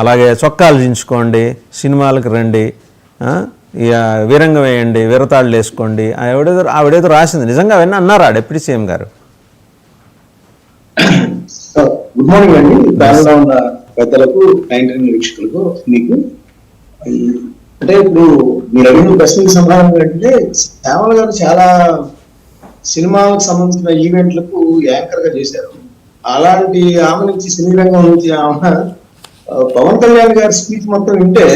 అలాగే చొక్కాలు దించుకోండి, సినిమాలకు రండి, ఇక వీరంగం వేయండి, వీరతాళ్ళు వేసుకోండి, ఆవిడేదో రాసింది. నిజంగా అవన్నీ అన్నారా డిప్యూటీ సీఎం గారు? గుడ్ మార్నింగ్ అండి. దానిలో ఉన్న పెద్దలకు, 19 వీక్షకులకు. మీకు అంటే ఇప్పుడు మీరు అడిగిన ప్రశ్నకు సమాధానం ఏంటంటే, శ్యామల గారు చాలా సినిమాలకు సంబంధించిన ఈవెంట్లకు యాంకర్ గా చేశారు. అలాంటి ఆమె నుంచి, సినీ రంగం నుంచి ఆమె పవన్ కళ్యాణ్ గారి స్పీచ్ మొత్తం వింటే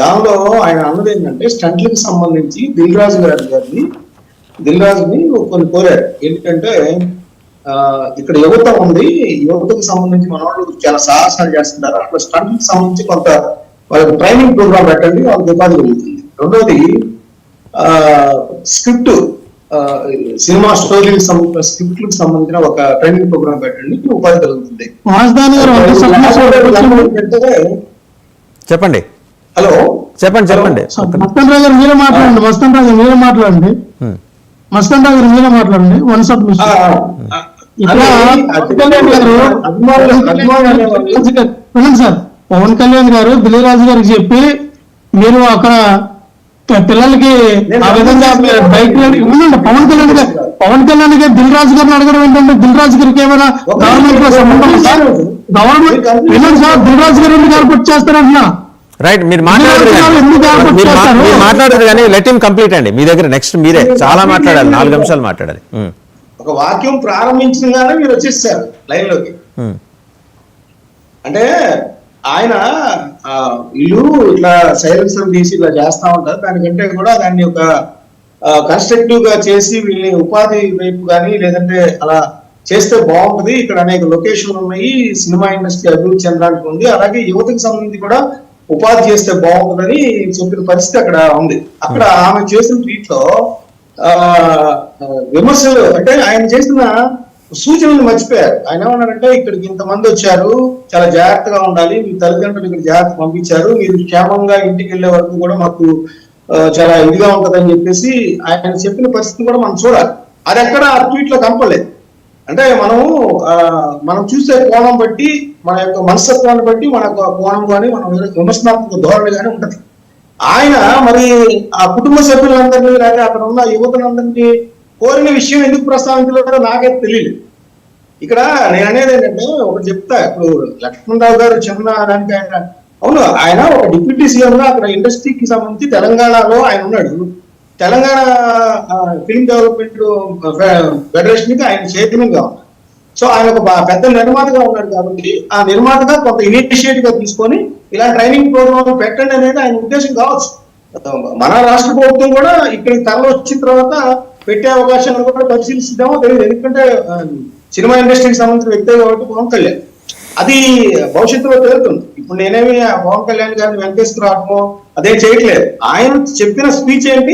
దానిలో ఆయన అన్నది ఏంటంటే, స్టంట్లకు సంబంధించి దిల్ రాజుని కొన్ని కోరారు. ఏంటంటే ఇక్కడ యువత ఉంది, యువతకు సంబంధించి మన వాళ్ళు చాలా సాహసాలు చేస్తున్నారు, అట్లా స్టంట్లకు సంబంధించి కొంత వాళ్ళకి ట్రైనింగ్ ప్రోగ్రామ్ పెట్టండి, వాళ్ళకి ఉపాధి కలుగుతుంది. రెండోది స్క్రిప్ట్, సినిమా స్టోరీకి స్క్రిప్ట్లకు సంబంధించిన ఒక ట్రైనింగ్ ప్రోగ్రామ్ పెట్టండి, ఉపాధి కలుగుతుంది. చెప్పండి. హలో, చెప్పండి. మస్తన్ రావు గారు మీరే మాట్లాడండి. మస్తన్ రావు గారు మీరే మాట్లాడండి. One submission. Sir, Pavan Kalyan గారు దిల్రాజు గారికి చెప్పి మీరు అక్కడ పిల్లలకి ఆ విధంగా బైక్ ఉండండి. పవన్ కళ్యాణ్ గారు దిల్ రాజు గారిని అడగడం ఏంటంటే, దిల్ రాజు గారికి ఏమైనా గవర్నమెంట్ లో సంబంధం సార్? గవర్నమెంట్ వినండి సార్, దిల్ రాజు గారు ఎందుకు ఏర్పాటు చేస్తారంటున్నా? రైట్, మీరు మాట్లాడదు కానీ లెట్ హిమ్ కంప్లీట్ అండి. మీ దగ్గర నెక్స్ట్ మీరే చాలా మాట్లాడాలి, 4 నిమిషాలు మాట్లాడాలి. ఒక వాక్యం ప్రారంభించగానే మీరు వచ్చేసారు లైన్ లోకి. అంటే ఆయన ఇల్లు ఇట్లా సైలెన్సర్ తీసి ఇట్లా చేస్తా ఉంటారు, దానికంటే కూడా దాన్ని ఒక కన్స్ట్రక్టివ్ గా చేసి వీళ్ళని ఉపాధి వైపు కానీ లేదంటే అలా చేస్తే బాగుంటుంది. ఇక్కడ అనేక లొకేషన్లు ఉన్నాయి, సినిమా ఇండస్ట్రీ అభివృద్ధి చెందడానికి ఉంది, అలాగే యువతకు సంబంధించి కూడా ఉపాధి చేస్తే బాగుంటుందని చెప్పిన పరిస్థితి అక్కడ ఉంది. అక్కడ ఆమె చేసిన ట్వీట్ లో విమర్శలు అంటే ఆయన చేసిన సూచనలు మర్చిపోయారు. ఆయన ఏమన్నారంటే, ఇక్కడికి ఇంతమంది వచ్చారు, చాలా జాగ్రత్తగా ఉండాలి, మీ తల్లిదండ్రులు ఇక్కడ జాగ్రత్త పంపించారు, మీరు క్షేమంగా ఇంటికి వెళ్లే వరకు కూడా మాకు చాలా ఇదిగా ఉంటదని చెప్పేసి ఆయన చెప్పిన పరిస్థితిని కూడా మనం చూడాలి. అది ఎక్కడ ఆ ట్వీట్ లో కనపడలేదు. అంటే మనం చూసే కోణం బట్టి, మన యొక్క మనస్తత్వాన్ని బట్టి మన యొక్క కోణం కానీ మన విమర్శనాత్మక ధోరణి కానీ ఉంటది. ఆయన మరి ఆ కుటుంబ సభ్యులందరినీ లేదా అక్కడ ఉన్న యువతలందరినీ కోరిన విషయం ఎందుకు ప్రస్తావించలేదో నాకైతే తెలియదు. ఇక్కడ నేను అనేది ఏంటంటే, ఒకటి చెప్తా. ఇప్పుడు లక్ష్మణరావు గారు చిన్న దానికి ఆయన అవును, ఆయన ఒక డిప్యూటీ సీఎం గా అక్కడ ఇండస్ట్రీకి సంబంధించి తెలంగాణలో ఆయన ఉన్నాడు. తెలంగాణ ఫిల్మ్ డెవలప్మెంట్ ఫెడరేషన్ కి ఆయన చైర్మన్ గా ఉన్నారు. సో ఆయన ఒక పెద్ద నిర్మాతగా ఉన్నాడు కాబట్టి ఆ నిర్మాతగా కొంత ఇనిషియేటివ్ గా తీసుకొని ఇలా ట్రైనింగ్ ప్రోగ్రామ్ పెట్టండి అనేది ఆయన ఉద్దేశం కావచ్చు. మన రాష్ట్ర ప్రభుత్వం కూడా ఇక్కడికి తరలి వచ్చిన తర్వాత పెట్టే అవకాశాలను కూడా పరిశీలిస్తామో తెలియదు. ఎందుకంటే సినిమా ఇండస్ట్రీకి సంబంధించిన వ్యక్తి కాబట్టి పవన్ కళ్యాణ్ అది భవిష్యత్తులో తెలుస్తుంది. ఇప్పుడు నేనేమి పవన్ కళ్యాణ్ గారిని వెంకటేశ్వర రావడమో అదే చేయట్లేదు. ఆయన చెప్పిన స్పీచ్ ఏంటి,